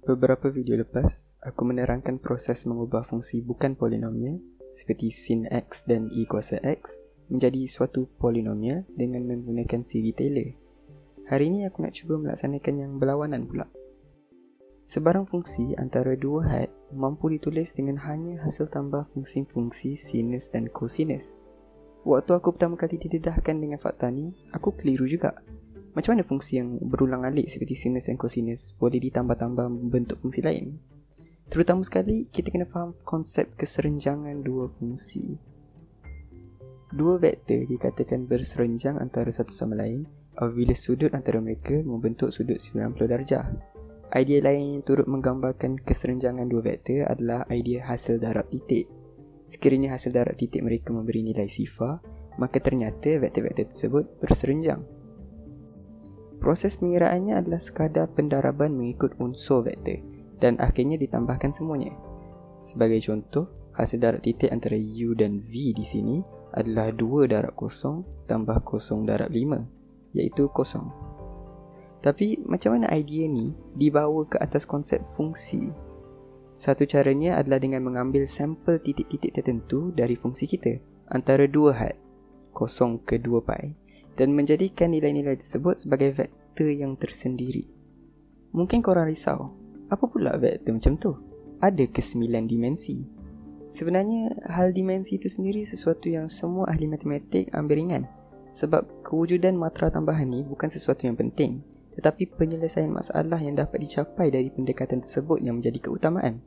Beberapa video lepas, aku menerangkan proses mengubah fungsi bukan polinomial seperti sin x dan e kuasa x menjadi suatu polinomial dengan menggunakan siri Taylor. Hari ini aku nak cuba melaksanakan yang berlawanan pula. Sebarang fungsi antara dua had mampu ditulis dengan hanya hasil tambah fungsi-fungsi sinus dan kosinus. Waktu aku pertama kali didedahkan dengan fakta ni, aku keliru juga. Macam mana fungsi yang berulang alik seperti sinus dan kosinus boleh ditambah-tambah membentuk fungsi lain? Terutama sekali, kita kena faham konsep keserenjangan dua fungsi. Dua vektor dikatakan berserenjang antara satu sama lain apabila sudut antara mereka membentuk sudut 90 darjah. Idea lain yang turut menggambarkan keserenjangan dua vektor adalah idea hasil darab titik. Sekiranya hasil darab titik mereka memberi nilai sifar, maka ternyata vektor-vektor tersebut berserenjang. Proses pengiraannya adalah sekadar pendaraban mengikut unsur vektor dan akhirnya ditambahkan semuanya. Sebagai contoh, hasil darab titik antara U dan V di sini adalah 2 darab kosong tambah kosong darab 5, iaitu kosong. Tapi macam mana idea ni dibawa ke atas konsep fungsi? Satu caranya adalah dengan mengambil sampel titik-titik tertentu dari fungsi kita antara dua had, kosong ke 2 pi, dan menjadikan nilai-nilai tersebut sebagai vektor yang tersendiri. Mungkin korang risau, apa pula vektor macam tu? Ada ke 9 dimensi? Sebenarnya, hal dimensi itu sendiri sesuatu yang semua ahli matematik ambil ringan, sebab kewujudan matra tambahan ni bukan sesuatu yang penting, tetapi penyelesaian masalah yang dapat dicapai dari pendekatan tersebut yang menjadi keutamaan.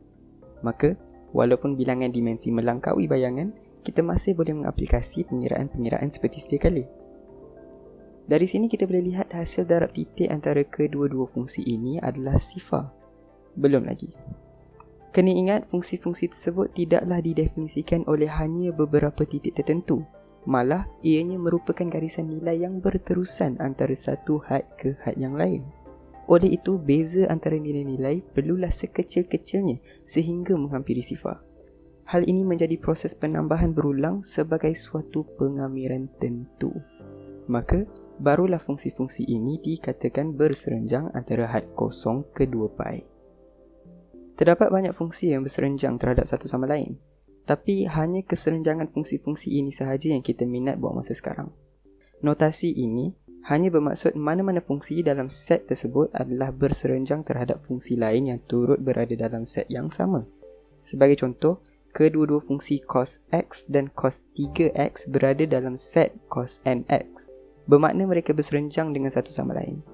Maka, walaupun bilangan dimensi melangkaui bayangan, kita masih boleh mengaplikasi pengiraan-pengiraan seperti sedia kala. Dari sini kita boleh lihat hasil darab titik antara kedua-dua fungsi ini adalah sifar. Belum lagi. Kena ingat fungsi-fungsi tersebut tidaklah didefinisikan oleh hanya beberapa titik tertentu. Malah, ianya merupakan garisan nilai yang berterusan antara satu had ke had yang lain. Oleh itu, beza antara nilai-nilai perlulah sekecil-kecilnya sehingga menghampiri sifar. Hal ini menjadi proses penambahan berulang sebagai suatu pengamiran tentu. Maka, barulah fungsi-fungsi ini dikatakan berserenjang antara had kosong ke 2 pi. Terdapat banyak fungsi yang berserenjang terhadap satu sama lain. Tapi hanya keserenjangan fungsi-fungsi ini sahaja yang kita minat buat masa sekarang. Notasi ini hanya bermaksud mana-mana fungsi dalam set tersebut adalah berserenjang terhadap fungsi lain yang turut berada dalam set yang sama. Sebagai contoh, kedua-dua fungsi cos x dan cos 3x berada dalam set cos nx. Bermakna mereka berserenjang dengan satu sama lain.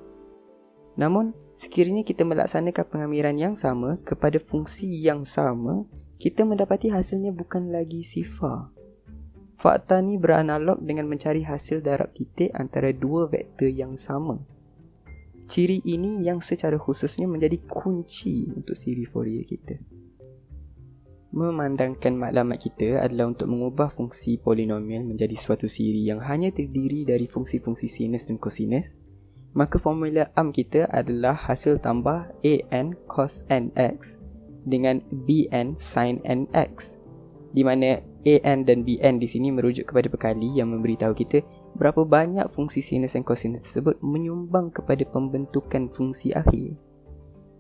Namun, sekiranya kita melaksanakan pengamiran yang sama kepada fungsi yang sama, kita mendapati hasilnya bukan lagi sifar. Fakta ni beranalog dengan mencari hasil darab titik antara dua vektor yang sama. Ciri ini yang secara khususnya menjadi kunci untuk siri Fourier kita. Memandangkan maklumat kita adalah untuk mengubah fungsi polinomial menjadi suatu siri yang hanya terdiri dari fungsi-fungsi sinus dan kosinus, maka formula am kita adalah hasil tambah an cos nx dengan bn sin nx, di mana an dan bn di sini merujuk kepada perkali yang memberitahu kita berapa banyak fungsi sinus dan kosinus tersebut menyumbang kepada pembentukan fungsi akhir.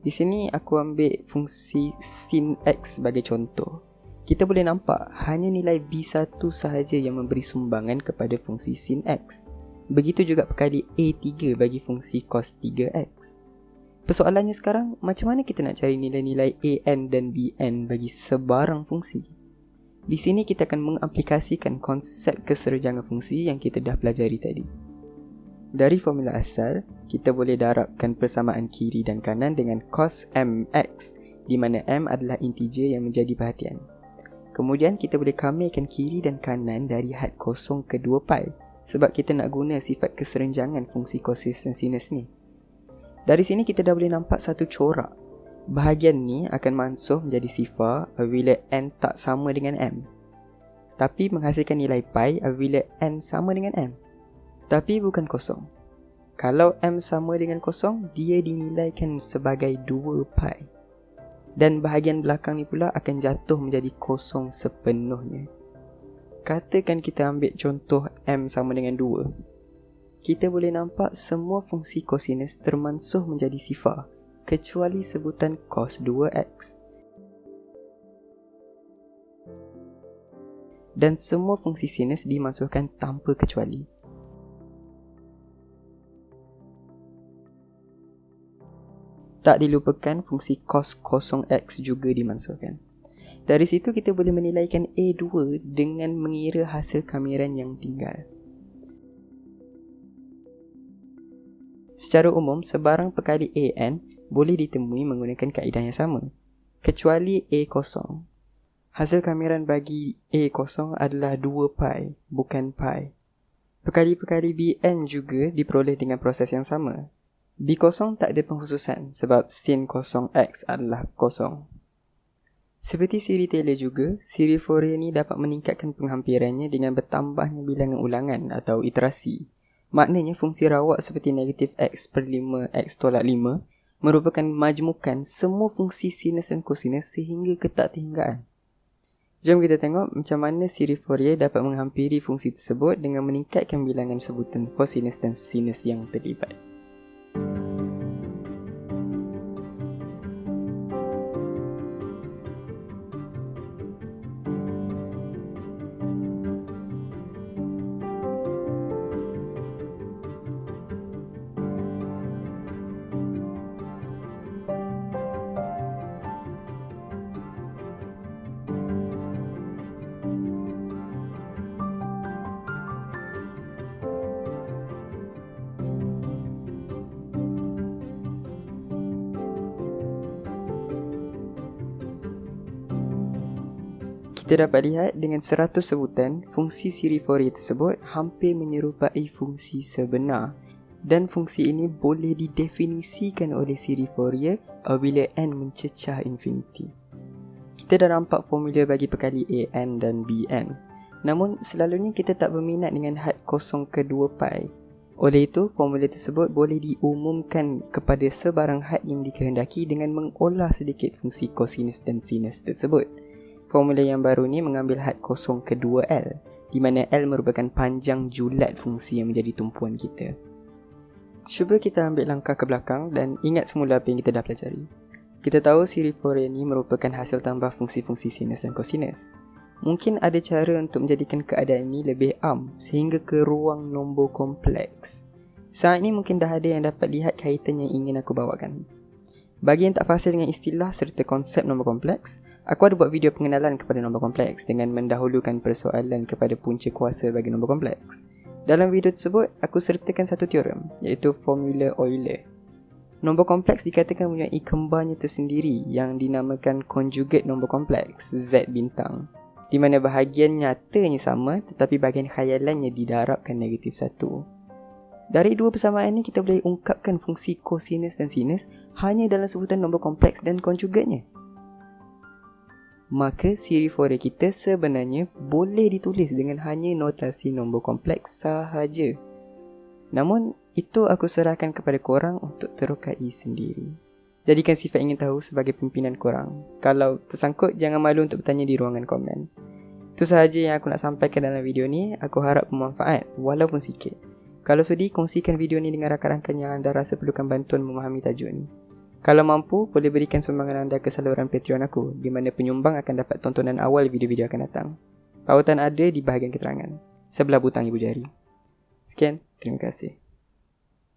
Di sini aku ambil fungsi sin x sebagai contoh. Kita boleh nampak hanya nilai b1 sahaja yang memberi sumbangan kepada fungsi sin x. Begitu juga perkali a3 bagi fungsi cos 3x. Persoalannya sekarang, macam mana kita nak cari nilai-nilai an dan bn bagi sebarang fungsi? Di sini kita akan mengaplikasikan konsep keserenjangan fungsi yang kita dah pelajari tadi. Dari formula asal, kita boleh darabkan persamaan kiri dan kanan dengan cos mx, di mana m adalah integer yang menjadi perhatian. Kemudian kita boleh kamirkan kiri dan kanan dari had kosong ke 2 pi, sebab kita nak guna sifat keserenjangan fungsi kosinus dan sinus ni. Dari sini kita dah boleh nampak satu corak. Bahagian ni akan mansuh menjadi sifar apabila n tak sama dengan m. Tapi menghasilkan nilai pi apabila n sama dengan m. Tapi bukan kosong. Kalau m sama dengan kosong, dia dinilaikan sebagai 2 pi. Dan bahagian belakang ni pula akan jatuh menjadi kosong sepenuhnya. Katakan kita ambil contoh m sama dengan 2. Kita boleh nampak semua fungsi kosinus termansuh menjadi sifar kecuali sebutan cos 2x. Dan semua fungsi sinus dimasukkan tanpa kecuali. Tak dilupakan fungsi cos 0x juga dimasukkan. Dari situ kita boleh menilaikan A2 dengan mengira hasil kamiran yang tinggal. Secara umum, sebarang perkali AN boleh ditemui menggunakan kaedah yang sama, kecuali A0. Hasil kamiran bagi A0 adalah 2π, bukan pi. Perkali-perkali BN juga diperoleh dengan proses yang sama. B0 tak ada pengkhususan sebab sin 0x adalah kosong. Seperti siri Taylor juga, siri Fourier ni dapat meningkatkan penghampirannya dengan bertambahnya bilangan ulangan atau iterasi. Maknanya fungsi rawak seperti negatif x per 5 x tolak 5 merupakan majmukan semua fungsi sinus dan kosinus sehingga ke tak terhinggaan. Jom kita tengok macam mana siri Fourier dapat menghampiri fungsi tersebut dengan meningkatkan bilangan sebutan kosinus dan sinus yang terlibat. Kita dapat lihat dengan 100 sebutan, fungsi siri Fourier tersebut hampir menyerupai fungsi sebenar dan fungsi ini boleh didefinisikan oleh siri Fourier apabila n mencecah infinity. Kita dah nampak formula bagi perkali AN dan BN. Namun selalunya kita tak berminat dengan had kosong ke 2π. Oleh itu, formula tersebut boleh diumumkan kepada sebarang had yang dikehendaki dengan mengolah sedikit fungsi kosinus dan sinus tersebut. Formula yang baru ni mengambil had kosong ke 2L, di mana L merupakan panjang julat fungsi yang menjadi tumpuan kita. Cuba kita ambil langkah ke belakang dan ingat semula apa yang kita dah pelajari. Kita tahu siri Fourier ni merupakan hasil tambah fungsi-fungsi sinus dan kosinus. Mungkin ada cara untuk menjadikan keadaan ini lebih am sehingga ke ruang nombor kompleks. Saat ini mungkin dah ada yang dapat lihat kaitan yang ingin aku bawakan. Bagi yang tak fasih dengan istilah serta konsep nombor kompleks, aku ada buat video pengenalan kepada nombor kompleks dengan mendahulukan persoalan kepada punca kuasa bagi nombor kompleks. Dalam video tersebut, aku sertakan satu teorem, iaitu formula Euler. Nombor kompleks dikatakan mempunyai kembarnya tersendiri yang dinamakan conjugate nombor kompleks, Z bintang, di mana bahagian nyatanya sama tetapi bahagian khayalannya didarabkan negatif 1. Dari dua persamaan ini kita boleh ungkapkan fungsi kosinus dan sinus hanya dalam sebutan nombor kompleks dan konjugatnya. Maka siri Fourier kita sebenarnya boleh ditulis dengan hanya notasi nombor kompleks sahaja. Namun itu aku serahkan kepada korang untuk terokai sendiri. Jadikan sifat ingin tahu sebagai pimpinan korang. Kalau tersangkut, jangan malu untuk bertanya di ruangan komen. Itu sahaja yang aku nak sampaikan dalam video ni. Aku harap bermanfaat walaupun sikit. Kalau sudi, kongsikan video ni dengan rakan-rakan yang anda rasa perlukan bantuan memahami tajuk ni. Kalau mampu, boleh berikan sumbangan anda ke saluran Patreon aku, di mana penyumbang akan dapat tontonan awal video-video akan datang. Pautan ada di bahagian keterangan, sebelah butang ibu jari. Sekian, terima kasih.